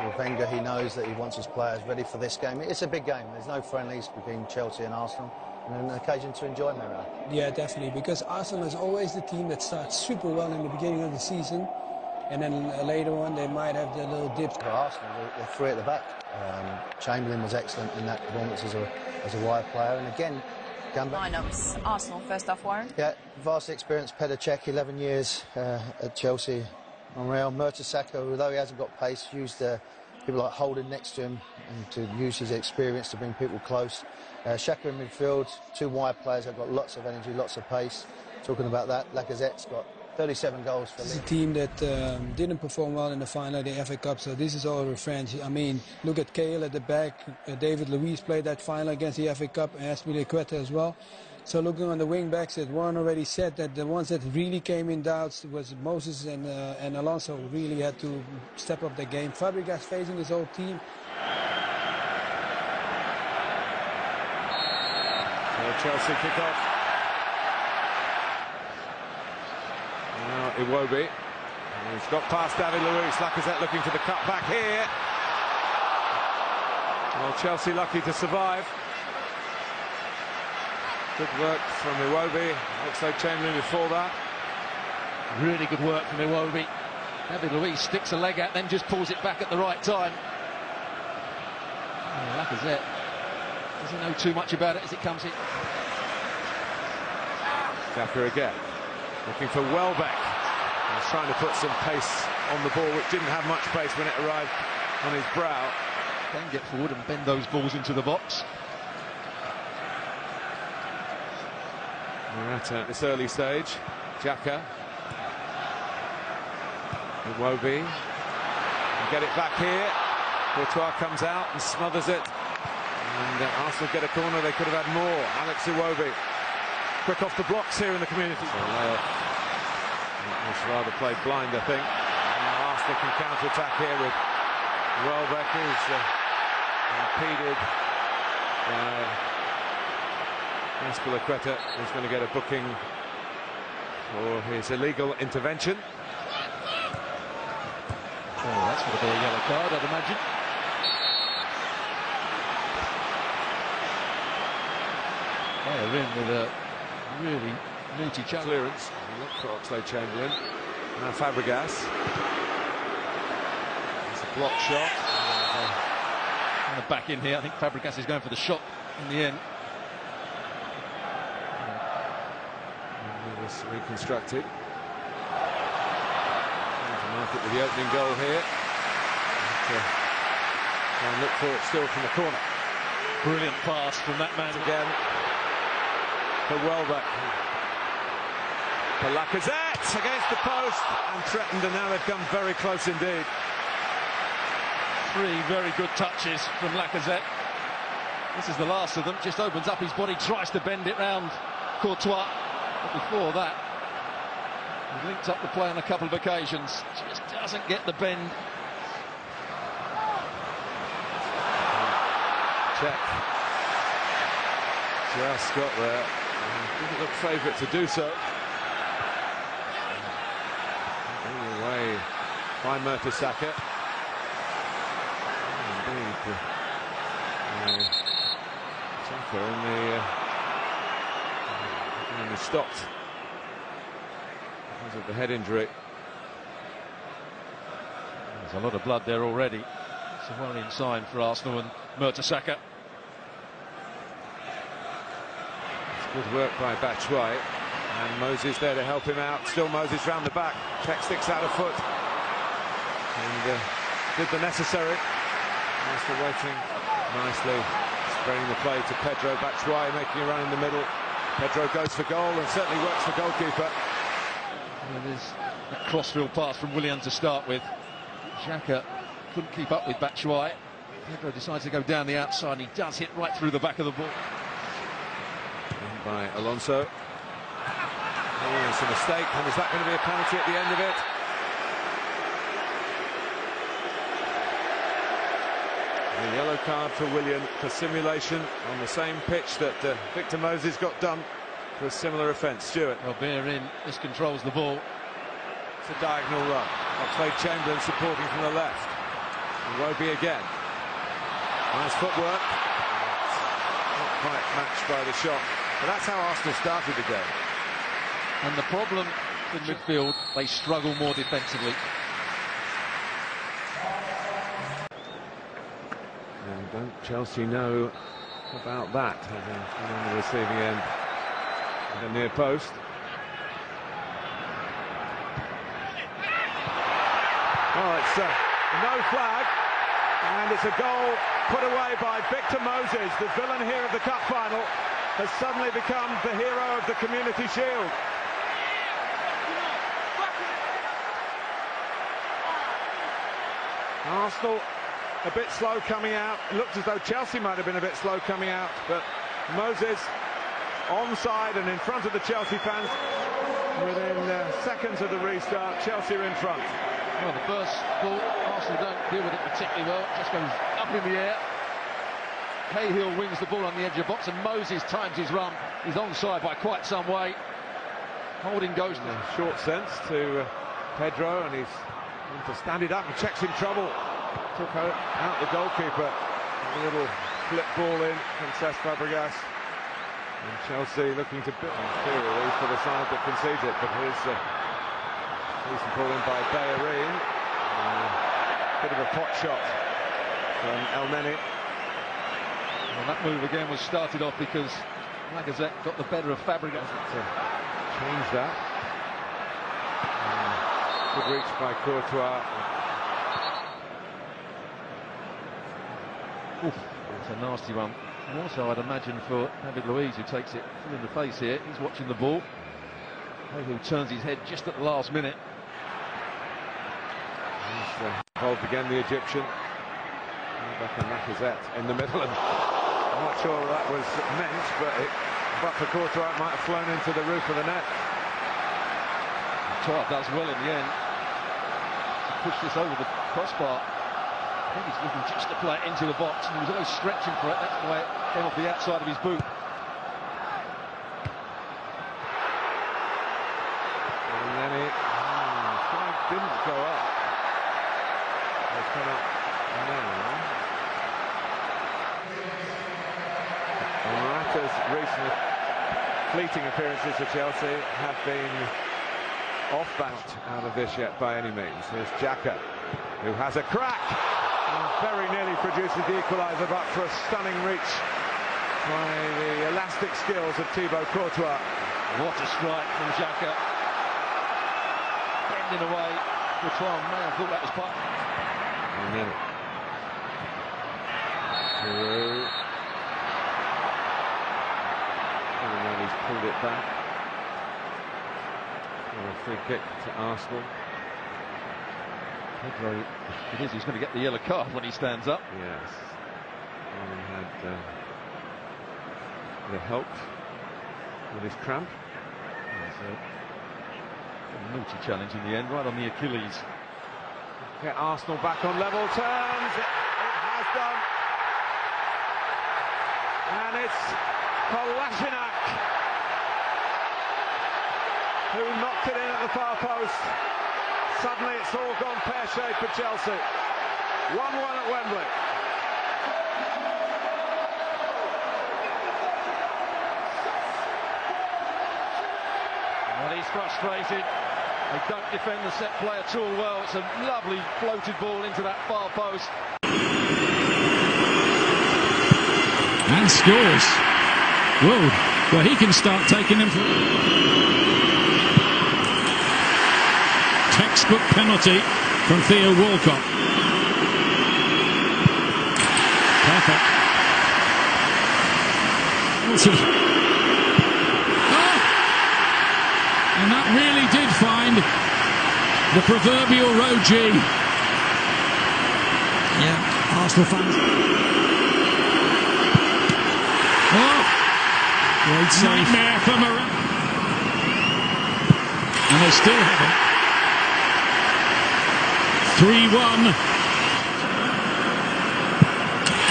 With Wenger, he knows that he wants his players ready for this game. It's a big game. There's no friendlies between Chelsea and Arsenal, and an occasion to enjoy, Mario. Yeah, definitely, because Arsenal is always the team that starts super well in the beginning of the season, and then later on they might have their little dips. For Arsenal, they're three at the back. Chamberlain was excellent in that performance as a wide player, and again, lineups. Arsenal first off, Warren. Yeah, vast experience. Petr Cech, 11 years at Chelsea. Unreal. Mertesacker, although he hasn't got pace, used people like Holding next to him and to use his experience to bring people close. Xhaka in midfield, two wide players have got lots of energy, lots of pace. Talking about that, Lacazette's got 37 goals for This is a team that didn't perform well in the final of the FA Cup, so this is all revenge. I mean, look at Cahill at the back. David Luiz played that final against the FA Cup, and Azpilicueta as well. So looking on the wing backs, that Warren already said that the ones that really came in doubts was Moses and Alonso really had to step up their game. Fabregas facing his whole team. So Chelsea kick off. Now Iwobi. He's got past David Luiz. Lacazette looking for the cut back here. Well, Chelsea lucky to survive. Good work from Iwobi. Looks like Chamberlain before that. Really good work from Iwobi. David Luiz sticks a leg out, then just pulls it back at the right time. Oh, Lacazette doesn't know too much about it as it comes in. Xhaka again. Looking for Welbeck. He's trying to put some pace on the ball, which didn't have much pace when it arrived on his brow. Can get forward and bend those balls into the box. Morata at this early stage. Xhaka. Iwobi. Get it back here. Courtois comes out and smothers it. And Arsenal get a corner. They could have had more. Alex Iwobi. Quick off the blocks here in the community. So it's rather played blind, I think. And Arsenal can counter-attack here with Welbeck, who's impeded by Azpilicueta, who's going to get a booking for his illegal intervention. Oh, that's going to be a yellow card, I'd imagine. They're in with a really meaty challenge. Clearance. Look for Oxlade-Chamberlain. Now Fabregas. It's a block shot. And the back in here, I think Fabregas is going for the shot in the end. And it was reconstructed. Market with the opening goal here. And look for it still from the corner. Brilliant pass from that man again. For Welbeck. For Lacazette against the post and threatened, and now they've come very close indeed. Three very good touches from Lacazette. This is the last of them. Just opens up his body, tries to bend it round Courtois. But before that, he linked up the play on a couple of occasions. Just doesn't get the bend. Check. Just got there. Didn't look favourite to do so. Going away by Mertesacker. Indeed. Xhaka only stopped because of the head injury. There's a lot of blood there already. It's a worrying sign for Arsenal and Mertesacker. Good work by Batshuayi, and Moses there to help him out. Still Moses round the back. Cech sticks out a foot and did the necessary. Arsenal waiting nicely, spreading the play to Pedro. Batshuayi making a run in the middle. Pedro goes for goal and certainly works the goalkeeper. Well, there's that crossfield pass from Willian to start with. Xhaka couldn't keep up with Batshuayi. Pedro decides to go down the outside, and he does hit right through the back of the ball. By Alonso. Oh, it's a mistake, and is that going to be a penalty at the end of it? A yellow card for Willian for simulation on the same pitch that Victor Moses got done for a similar offence. Stuart. Well, bear in, this controls the ball. It's a diagonal run. Oxlade-Chamberlain supporting from the left. Iwobi again. Nice footwork. Not quite matched by the shot. But that's how Arsenal started the game. And the problem in midfield, they struggle more defensively. And don't Chelsea know about that, having been on the receiving end of the near post. Oh, it's no flag, and it's a goal put away by Victor Moses. The villain here of the cup final has suddenly become the hero of the Community Shield. Arsenal a bit slow coming out. It looked as though Chelsea might have been a bit slow coming out, but Moses onside and in front of the Chelsea fans. Within seconds of the restart, Chelsea are in front. Well, the first ball, Arsenal don't deal with it particularly well. It just goes up in the air. Cahill wins the ball on the edge of the box, and Moses times his run. He's onside by quite some way. Holding goes to short sense to Pedro, and he's to stand it up and checks in trouble. Took out the goalkeeper. A little flip ball in from Cesc Fabregas. And Chelsea looking to build theory for the side that concedes it, but here's decent ball in by Bellerin. Bit of a pot shot from El Neni. And that move again was started off because Lacazette got the better of Fabregas. To change that. Good reach by Courtois. Oof, it's a nasty one. And also, I'd imagine for David Luiz, who takes it full in the face here, he's watching the ball. Who turns his head just at the last minute. He's involved again, the Egyptian. Back in Lacazette in the middle, and I'm not sure that was meant, but for Courtois it might have flown into the roof of the net. Courtois does well in the end to push this over the crossbar. I think he's looking just to play it into the box, and he was always stretching for it. That's why it came off the outside of his boot. And then it didn't go up. It's come up now. And Morata's recent fleeting appearances for Chelsea have been off-balance out of this yet by any means. Here's Xhaka, who has a crack. Very nearly produces the equaliser, but for a stunning reach by the elastic skills of Thibaut Courtois. What a strike from Xhaka. Bending away. Courtois may have thought that was part. And then he's pulled it back. And a free kick to Arsenal. Pedro, it is, he's going to get the yellow card when he stands up. Yes. He had helped with his cramp. A naughty challenge in the end, right on the Achilles. Get Arsenal back on level terms. It has done. And it's Kolasinac who knocked it in at the far post. Suddenly it's all gone pear-shaped for Chelsea. 1-1 at Wembley. Well, he's frustrated. They don't defend the set play at all well. It's a lovely floated ball into that far post. And scores. Whoa, well, he can start taking them for... Textbook penalty from Theo Walcott. Perfect. And that really did find the proverbial road G. Yeah, Arsenal fans. Oh, great save. Nightmare for Moran. And they still have it. 3-1.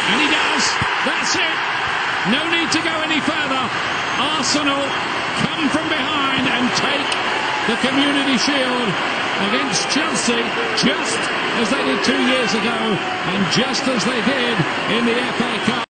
And he does. That's it. No need to go any further. Arsenal come from behind and take the Community Shield. against Chelsea, just as they did 2 years ago, and just as they did in the FA